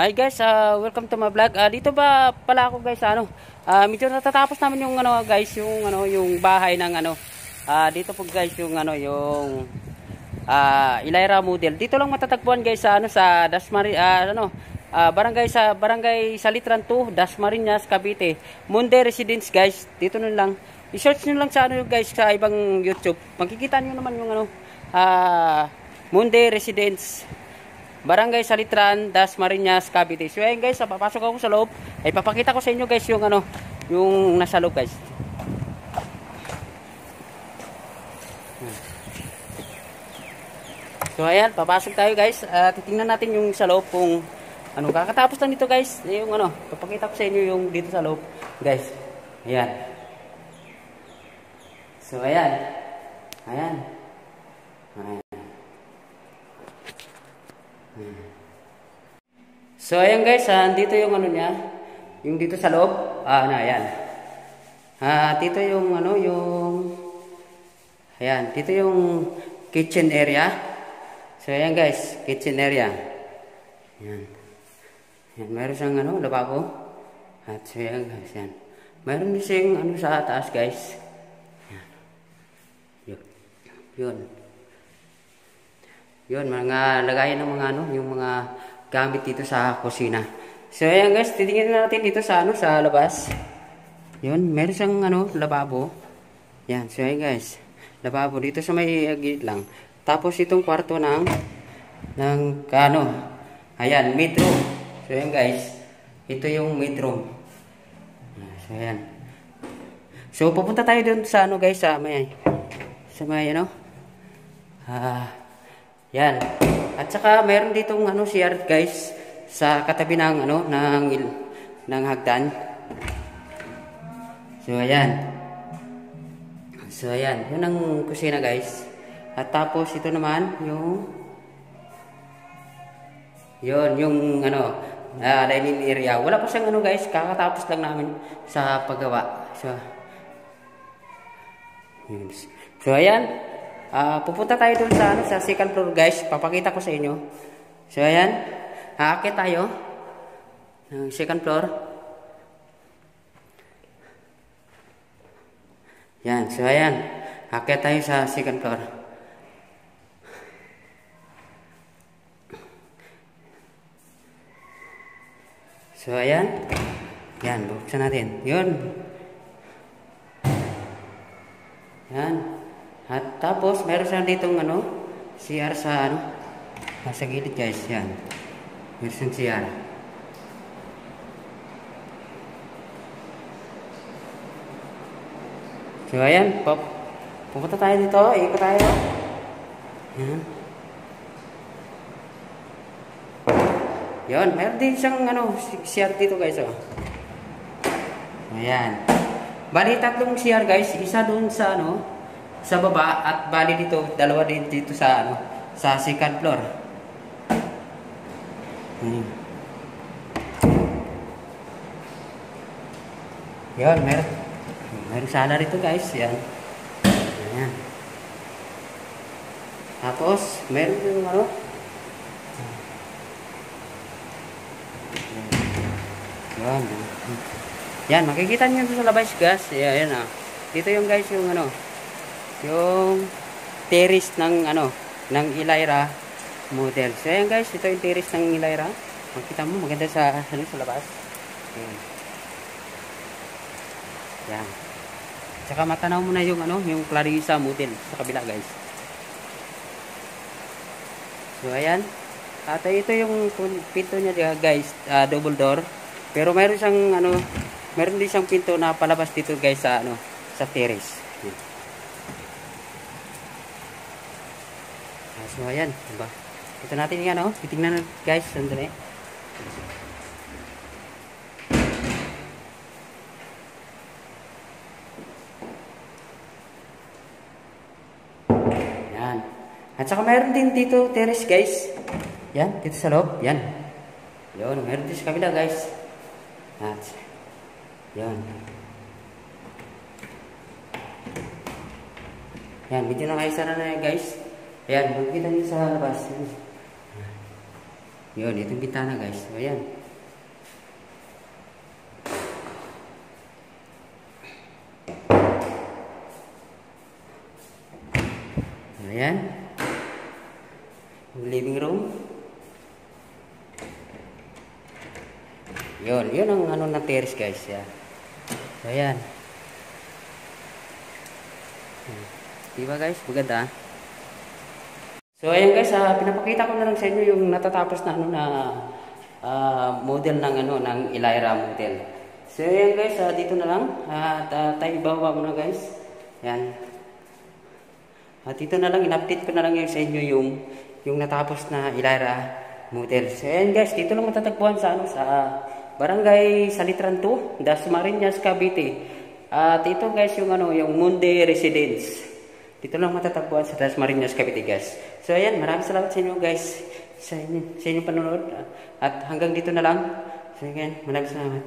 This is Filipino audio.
Hi guys, welcome to my vlog. Dito ba pala ako guys, medyo natatapos namin yung guys, yung bahay ng dito po guys yung yung Ilaira model. Dito lang matatagpuan guys sa Dasmariñas, barangay Salitran 2, Dasmariñas, Cavite. Monde Residence guys. Dito na lang. I-search niyo lang sa guys sa ibang YouTube. Makikita niyo naman yung Monde Residence, Barangay Salitran, Dasmariñas, Cavite. So ayun guys, papasok ako sa loob. Ay papakita ko sa inyo guys yung yung nasa loob guys. So ayan, papasok tayo guys. Titingnan natin yung sa loob kung kakatapos lang dito guys. Yung papakita ko sa inyo yung dito sa loob guys. Ayan. So ayan. Ayan. Ayan. So ayan guys, dito yung niya, yung dito sa loob, ayan. Dito yung ayan, dito yung kitchen area. So ayan guys, kitchen area. Ayan. Ayan, meron siyang lababo. At so ayan guys, ayan. Meron din siyang sa taas guys. Ayan. Yun. Yun, mga lagayan ng mga yung mga gamit dito sa kusina. So ayan guys, titingnan natin dito sa sa labas. Yun, meron siyang lababo. Yan, so ayan guys, lababo dito sa may gilid lang. Tapos itong kwarto ng ayan, bedroom. So ayan guys, ito yung bedroom. So ayan. So pupunta tayo dun sa guys, sa may yan. At saka meron ditong CR guys sa katabi ng ng hagdan. So ayan. So ayan, yun ang kusina guys. At tapos ito naman yung yung dining area. Wala pa siyang guys, kakatapos lang namin sa paggawa. So ayan. Pupunta tayo dun sa second floor guys. Papakita ko sa inyo. So ayan, aakyat tayo ng second floor. Yan, so ayan, aakyat tayo sa second floor. So ayan, yan, buksan natin. Yun. Yan. At tapos, meron siya ditong CR sa nasa gilid guys, yan. Meron siyang CR. So, ayan, pupunta tayo dito, ikot tayo. Yan. Yan, meron din siyang CR dito guys, Ayan. Bali, tatlong CR guys, isa doon sa sa baba at bali dito, dalawa din dito sa sa second floor. Yan, meron sala rito guys, yan. Ayan. Tapos, meron yung yan. Yan, makikita niyo sa labas guys. Ayan, dito yung guys yung yung terrace ng ng Ilaira model. So ayan guys, ito yung terrace ng Ilaira. Makita mo maganda sa sa labas. Ayan. Yan. Saka matanaw mo na yung yung Clarissa model sa kabila guys. So ayan. At ito yung pinto niya guys, double door. Pero meron siyang meron din siyang pinto na palabas dito guys sa sa terrace. Ayan. So ayan, diba? Ito natin yung titingnan na guys, sandali. Yan. At saka meron din dito terrace guys. Yan, dito sa loob. Yan. Yun, meron din sa kabila guys. At yan. Yan, medyo na kayo sana na guys. Ayan, makikita niyo sa labas. Yun, itong bintana guys. So, ayan. Ayan. Living room. Yun ang ano na terrace guys. Yeah. So, ayan. Diba guys? Maganda. So ayan guys, pinapakita ko na lang sa inyo yung natatapos na ano na model ng ano ng Elira model. So ayan guys, dito na lang. Tayo baba muna guys. Yan. At dito na lang, in-update ko na lang sa inyo yung natapos na Elira model. So ayan guys, dito lang matatagpuan sa ano sa Barangay Salitran 2, Dasmariñas, Cavite. At ito guys yung ano, yung Monde Residence. Dito lang matatagpuan sa Dasmariñas, Cavite guys. So ayan, maraming salamat sa inyo guys sa inyong panonood. At hanggang dito na lang. So again, maraming salamat.